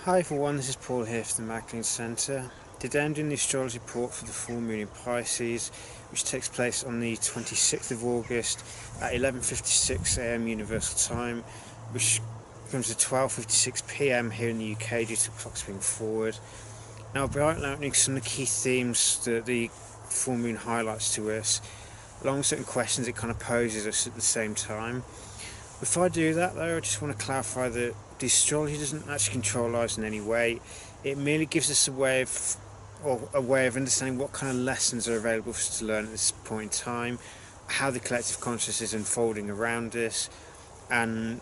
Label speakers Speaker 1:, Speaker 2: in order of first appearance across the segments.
Speaker 1: Hi everyone, this is Paul here from the Magdalene Centre. Today I'm doing the astrology report for the full moon in Pisces, which takes place on the 26th of August at 11:56 am Universal Time, which comes to 12:56 pm here in the UK due to clocks being forward. Now I'll be outlining some of the key themes that the full moon highlights to us, along with certain questions it kind of poses us at the same time. Before I do that though, I just want to clarify that the astrology doesn't actually control lives in any way. It merely gives us a way of understanding what kind of lessons are available for us to learn at this point in time, how the collective consciousness is unfolding around us, and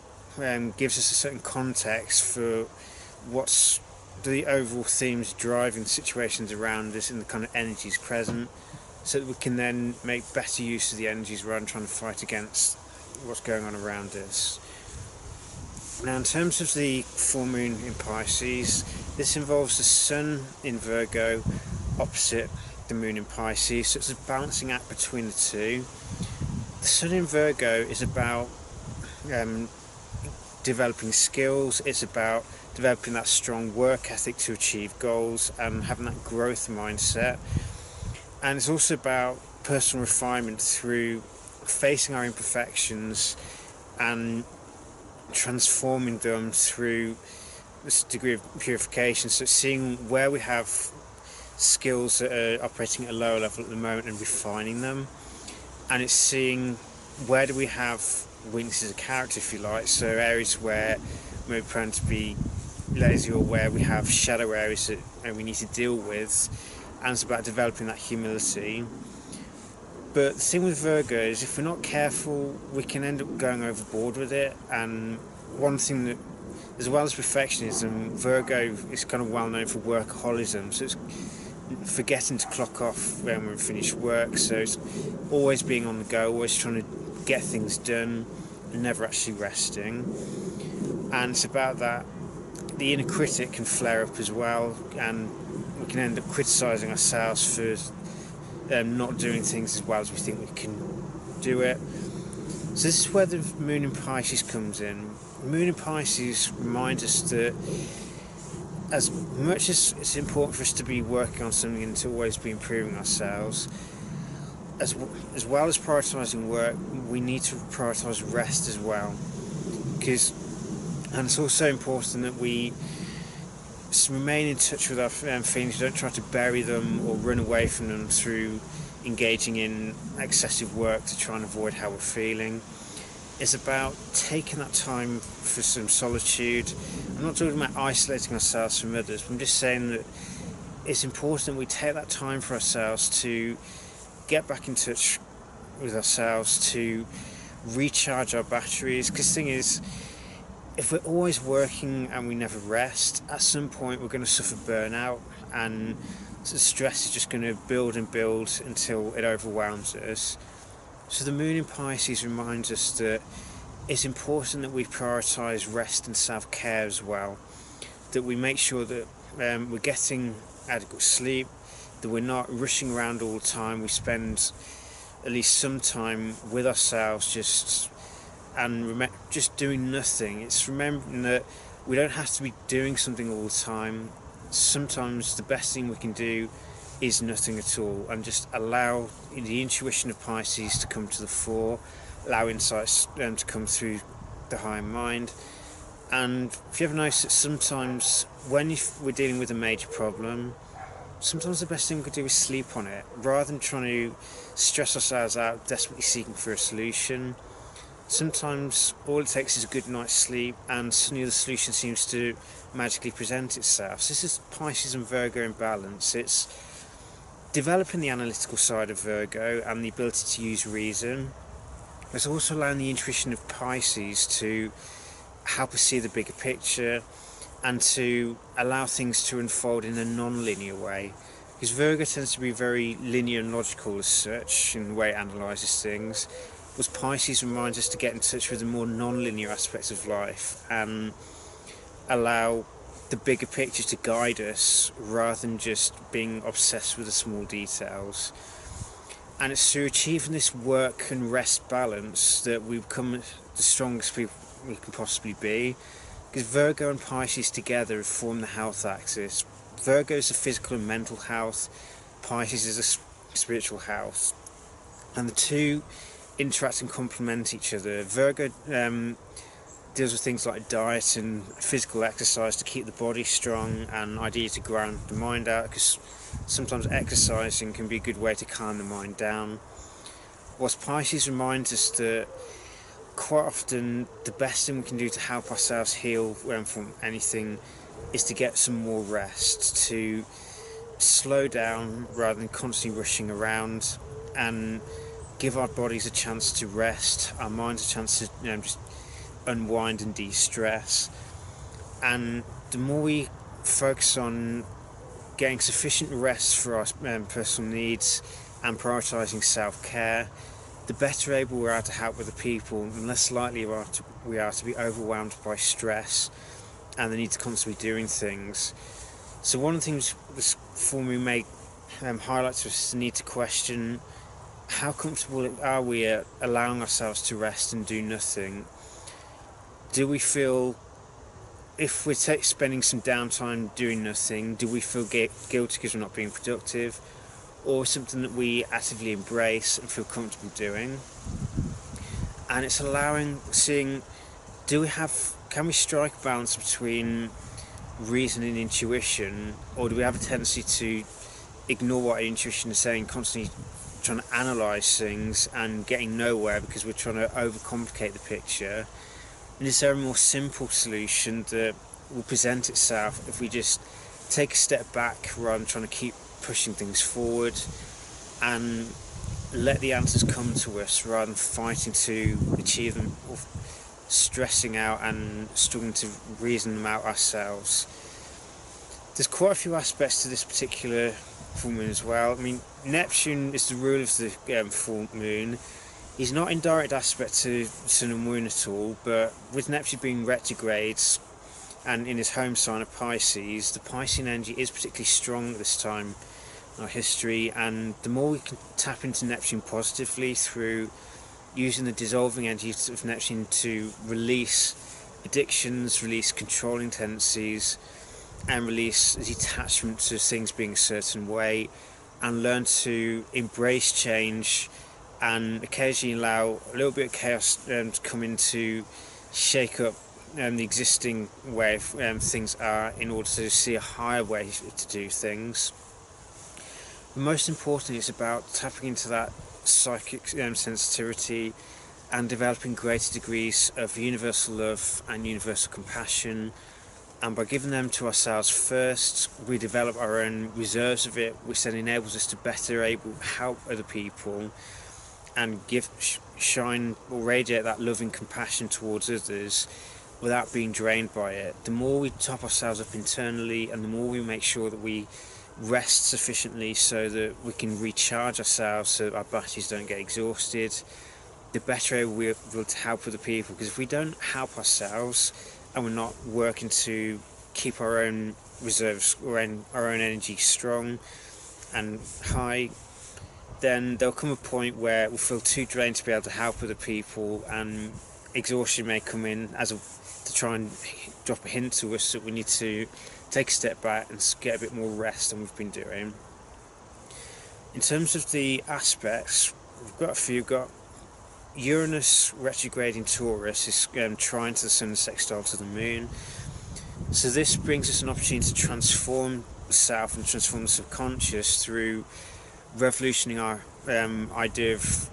Speaker 1: gives us a certain context for what's the overall themes driving situations around us and the kind of energies present, so that we can then make better use of the energies rather than trying to fight against what's going on around us. Now, in terms of the full moon in Pisces, this involves the sun in Virgo opposite the moon in Pisces, so it's a balancing act between the two. The sun in Virgo is about developing skills, it's about developing that strong work ethic to achieve goals and having that growth mindset, and it's also about personal refinement through facing our imperfections and transforming them through this degree of purification. So seeing where we have skills that are operating at a lower level at the moment and refining them, and it's seeing where do we have weaknesses of character, if you like, so areas where we're prone to be lazy or where we have shadow areas that we need to deal with, and it's about developing that humility. But the thing with Virgo is if we're not careful, we can end up going overboard with it. And one thing that, as well as perfectionism, Virgo is kind of well known for workaholism. So it's forgetting to clock off when we're finished work. So it's always being on the go, always trying to get things done and never actually resting. And it's about that. The inner critic can flare up as well, and we can end up criticising ourselves for not doing things as well as we think we can do it. So this is where the moon in Pisces comes in. The moon in Pisces reminds us that as much as it's important for us to be working on something and to always be improving ourselves, as well as prioritising work, we need to prioritise rest as well. And it's also important that we remain in touch with our feelings. Don't try to bury them or run away from them through engaging in excessive work to try and avoid how we're feeling. It's about taking that time for some solitude. I'm not talking about isolating ourselves from others, but I'm just saying that it's important we take that time for ourselves to get back in touch with ourselves, to recharge our batteries. Because the thing is, if we're always working and we never rest, at some point we're going to suffer burnout, and the stress is just going to build and build until it overwhelms us. So the moon in Pisces reminds us that it's important that we prioritise rest and self-care as well, that we make sure that we're getting adequate sleep, that we're not rushing around all the time, we spend at least some time with ourselves just doing nothing. It's remembering that we don't have to be doing something all the time. Sometimes the best thing we can do is nothing at all, and just allow the intuition of Pisces to come to the fore, allow insights to come through the higher mind. And if you ever notice that sometimes when we're dealing with a major problem, sometimes the best thing we could do is sleep on it, rather than trying to stress ourselves out desperately seeking for a solution. Sometimes all it takes is a good night's sleep and suddenly the solution seems to magically present itself. So this is Pisces and Virgo in balance. It's developing the analytical side of Virgo and the ability to use reason. It's also allowing the intuition of Pisces to help us see the bigger picture and to allow things to unfold in a non-linear way. Because Virgo tends to be very linear and logical as such in the way it analyses things, whereas Pisces reminds us to get in touch with the more non-linear aspects of life and allow the bigger picture to guide us rather than just being obsessed with the small details. And it's through achieving this work and rest balance that we become the strongest people we can possibly be, because Virgo and Pisces together form the health axis. Virgo is the physical and mental health, Pisces is the spiritual health, and the two interact and complement each other. Virgo deals with things like diet and physical exercise to keep the body strong, and ideally to ground the mind out, because sometimes exercising can be a good way to calm the mind down. Whilst Pisces reminds us that quite often the best thing we can do to help ourselves heal from anything is to get some more rest, to slow down rather than constantly rushing around, and give our bodies a chance to rest, our minds a chance to just unwind and de-stress. And the more we focus on getting sufficient rest for our personal needs and prioritising self-care, the better able we are to help other people, and less likely we are to be overwhelmed by stress and the need to constantly be doing things. So one of the things this formula may highlight to us is the need to question how comfortable are we at allowing ourselves to rest and do nothing. Do we feel, if we're spending some downtime doing nothing, do we feel guilty because we're not being productive, or something that we actively embrace and feel comfortable doing? And it's seeing, can we strike a balance between reason and intuition, or do we have a tendency to ignore what our intuition is saying, constantly trying to analyse things and getting nowhere because we're trying to overcomplicate the picture? And is there a more simple solution that will present itself if we just take a step back rather than trying to keep pushing things forward, and let the answers come to us rather than fighting to achieve them, or stressing out and struggling to reason them out ourselves? There's quite a few aspects to this particular full moon as well. I mean, Neptune is the ruler of the full moon. He's not in direct aspect to Sun and Moon at all, but with Neptune being retrograde and in his home sign of Pisces, the Piscean energy is particularly strong at this time in our history, and the more we can tap into Neptune positively through using the dissolving energy of Neptune to release addictions, release controlling tendencies, and release detachment to things being a certain way, and learn to embrace change and occasionally allow a little bit of chaos to come in to shake up the existing way of things are, in order to see a higher way to do things. But most importantly, it's about tapping into that psychic sensitivity and developing greater degrees of universal love and universal compassion. And by giving them to ourselves first, we develop our own reserves of it, which then enables us to better help other people and shine or radiate that love and compassion towards others without being drained by it. The more we top ourselves up internally, and the more we make sure that we rest sufficiently so that we can recharge ourselves so that our batteries don't get exhausted, the better we'll be able to help other people. Because if we don't help ourselves and we're not working to keep our own reserves or our own energy strong and high, then there'll come a point where we'll feel too drained to be able to help other people, and exhaustion may come in to try and drop a hint to us that we need to take a step back and get a bit more rest than we've been doing. In terms of the aspects, we've got a few. We've got Uranus retrograde in Taurus is trine to the Sun and sextile to the Moon. So this brings us an opportunity to transform the self and transform the subconscious through revolutioning our idea of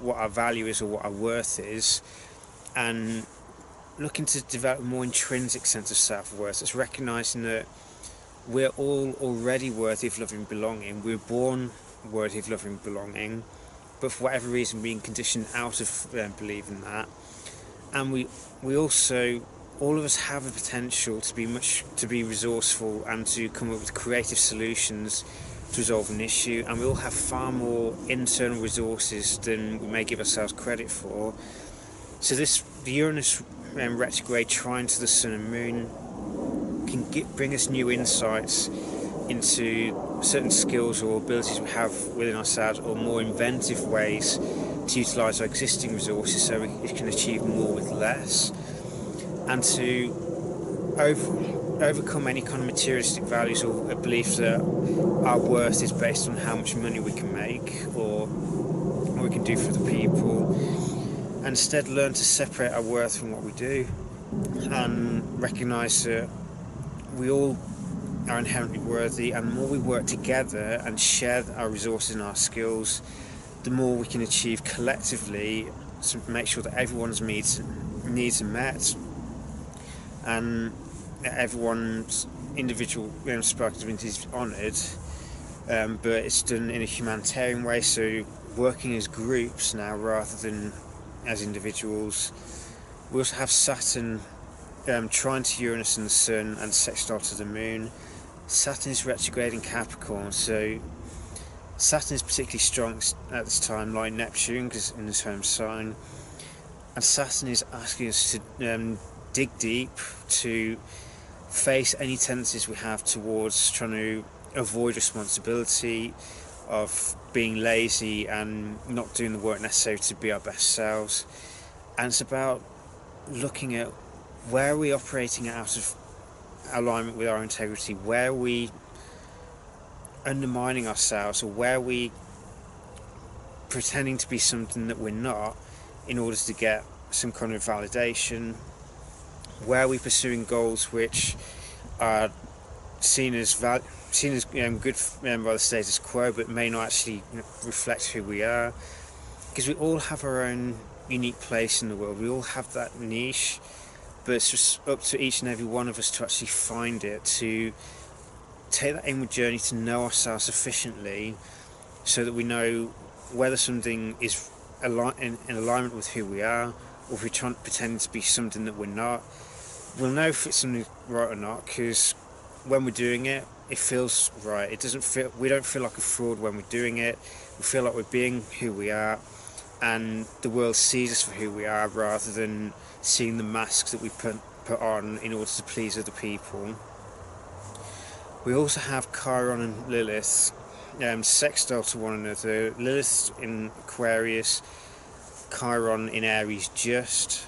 Speaker 1: what our value is or what our worth is, and looking to develop a more intrinsic sense of self-worth. It's recognising that we're all already worthy of loving and belonging. We're born worthy of loving and belonging, but for whatever reason being conditioned out of believing that. And we also, all of us have a potential to be resourceful and to come up with creative solutions to resolve an issue, and we all have far more internal resources than we may give ourselves credit for. So the Uranus retrograde trine to the Sun and Moon can bring us new insights into certain skills or abilities we have within ourselves, or more inventive ways to utilise our existing resources so we can achieve more with less, and to overcome any kind of materialistic values or a belief that our worth is based on how much money we can make or what we can do for the people, and instead learn to separate our worth from what we do and recognise that we all are inherently worthy, and the more we work together and share our resources and our skills, the more we can achieve collectively to make sure that everyone's needs are met and everyone's individual spark of divinity is honoured, but it's done in a humanitarian way, so working as groups now rather than as individuals. We also have Saturn trine to Uranus and the Sun and sextile to the Moon. Saturn is retrograde in Capricorn, so Saturn is particularly strong at this time, like Neptune, because in his home sign. And Saturn is asking us to dig deep, to face any tendencies we have towards trying to avoid responsibility, of being lazy and not doing the work necessary to be our best selves. And it's about looking at where are we operating out of alignment with our integrity, where are we undermining ourselves, or where are we pretending to be something that we're not in order to get some kind of validation, where are we pursuing goals which are seen as good by the status quo but may not actually reflect who we are, because we all have our own unique place in the world, we all have that niche, but it's just up to each and every one of us to actually find it, to take that inward journey to know ourselves sufficiently so that we know whether something is in alignment with who we are, or if we're trying pretending to be something that we're not. We'll know if it's something right or not, because when we're doing it, it feels right. We don't feel like a fraud when we're doing it. We feel like we're being who we are, and the world sees us for who we are rather than seeing the masks that we put on in order to please other people. We also have Chiron and Lilith sextile to one another. Lilith in Aquarius, Chiron in Aries just.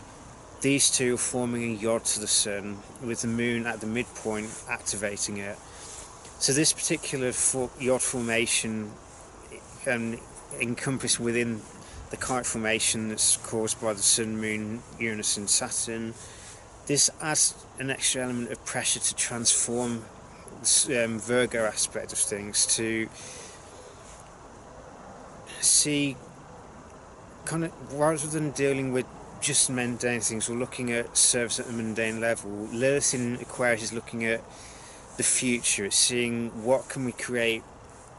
Speaker 1: These two are forming a yod to the Sun, with the Moon at the midpoint activating it. So this particular yod formation encompassed within the kite formation that's caused by the Sun, Moon, Uranus and Saturn. This adds an extra element of pressure to transform Virgo aspect of things, to see kind of, rather than dealing with just mundane things or looking at service at the mundane level, Lilith in Aquarius is looking at the future. It's seeing what can we create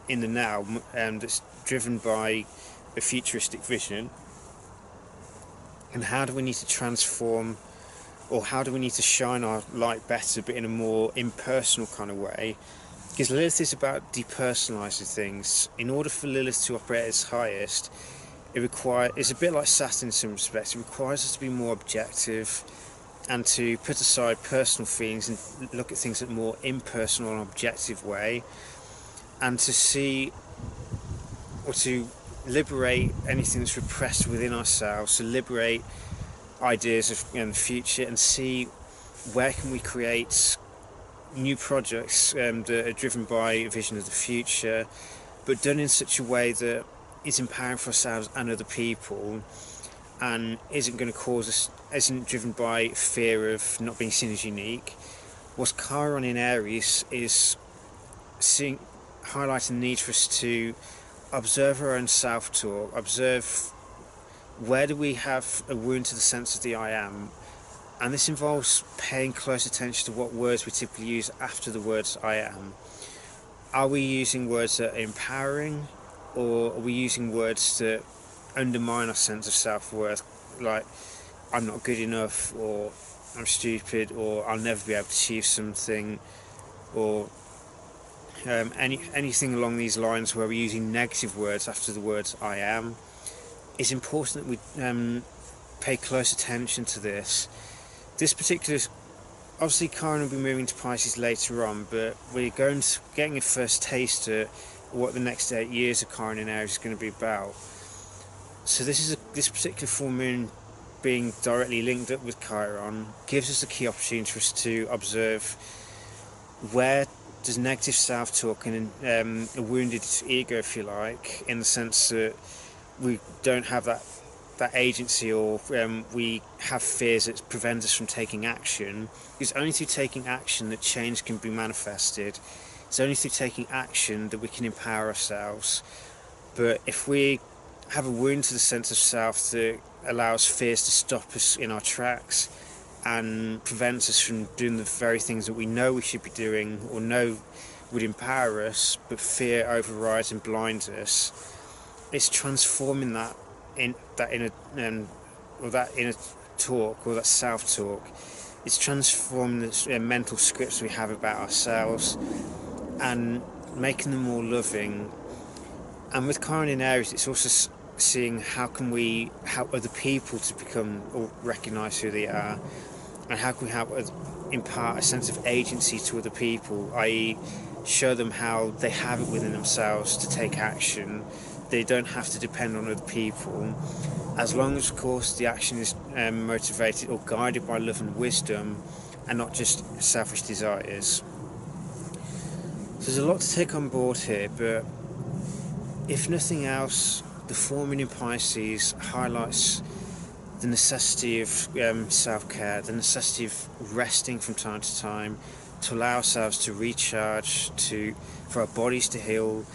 Speaker 1: in the now that's driven by a futuristic vision, and how do we need to transform, or how do we need to shine our light better but in a more impersonal kind of way, because Lilith is about depersonalizing things. In order for Lilith to operate at its highest, it's a bit like Saturn in some respects. It requires us to be more objective and to put aside personal feelings and look at things in a more impersonal and objective way, and to see or to liberate anything that's repressed within ourselves, to liberate ideas of the future, and see where can we create new projects that are driven by a vision of the future, but done in such a way that is empowering for ourselves and other people, and isn't driven by fear of not being seen as unique. What's Chiron in Aries is highlighting the need for us to observe our own self-talk, observe where do we have a wound to the sense of the I am, and this involves paying close attention to what words we typically use after the words I am. Are we using words that are empowering, or are we using words that undermine our sense of self-worth, like I'm not good enough, or I'm stupid, or I'll never be able to achieve something, or anything along these lines where we're using negative words after the words I am? It's important that we pay close attention to this. This particular, obviously Chiron will be moving to Pisces later on, but we're getting a first taste of what the next 8 years of Chiron in Aries is going to be about. So this particular full moon being directly linked up with Chiron gives us a key opportunity for us to observe where does negative self-talk and a wounded ego, if you like, in the sense that we don't have that agency, or we have fears that prevent us from taking action. It's only through taking action that change can be manifested. It's only through taking action that we can empower ourselves. But if we have a wound to the sense of self that allows fears to stop us in our tracks and prevents us from doing the very things that we know we should be doing or know would empower us, but fear overrides and blinds us, it's transforming that inner talk, or that self-talk. It's transforming the mental scripts we have about ourselves and making them more loving. And with Chiron in Aries, it's also seeing how can we help other people to become or recognise who they are, and how can we help impart a sense of agency to other people, i.e. show them how they have it within themselves to take action. They don't have to depend on other people, as long as, of course, the action is motivated or guided by love and wisdom and not just selfish desires. So there's a lot to take on board here, but if nothing else, the full moon in Pisces highlights the necessity of self-care, the necessity of resting from time to time, to allow ourselves to recharge, for our bodies to heal.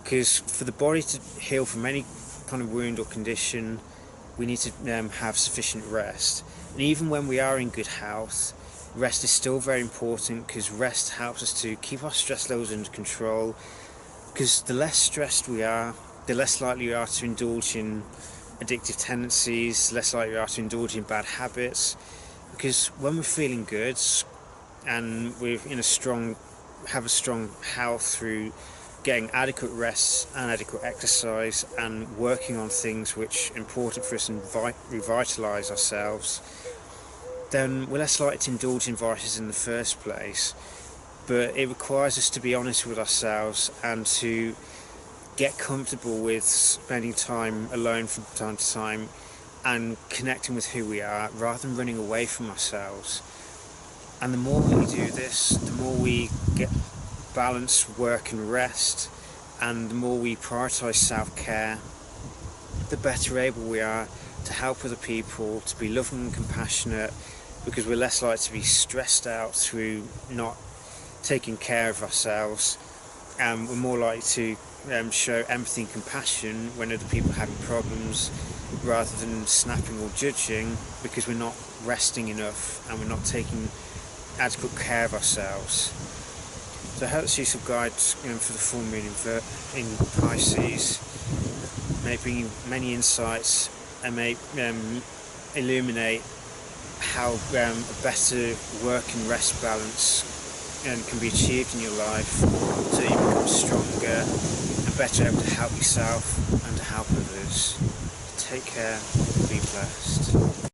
Speaker 1: Because for the body to heal from any kind of wound or condition, we need to have sufficient rest. And even when we are in good health, rest is still very important, because rest helps us to keep our stress levels under control. Because the less stressed we are, the less likely we are to indulge in addictive tendencies, less likely we are to indulge in bad habits. Because when we're feeling good and we're have a strong health through getting adequate rest and adequate exercise and working on things which are important for us and revitalise ourselves, then we're less likely to indulge in vices in the first place. But it requires us to be honest with ourselves and to get comfortable with spending time alone from time to time and connecting with who we are, rather than running away from ourselves. And the more we do this, the more we get balance work and rest, and the more we prioritise self-care, the better able we are to help other people, to be loving and compassionate, because we're less likely to be stressed out through not taking care of ourselves, and we're more likely to show empathy and compassion when other people are having problems, rather than snapping or judging because we're not resting enough and we're not taking adequate care of ourselves. So I hope this useful guide for the full moon in Pisces may bring you many insights and may illuminate how a better work and rest balance can be achieved in your life, so that you become stronger and better able to help yourself and to help others. Take care, be blessed.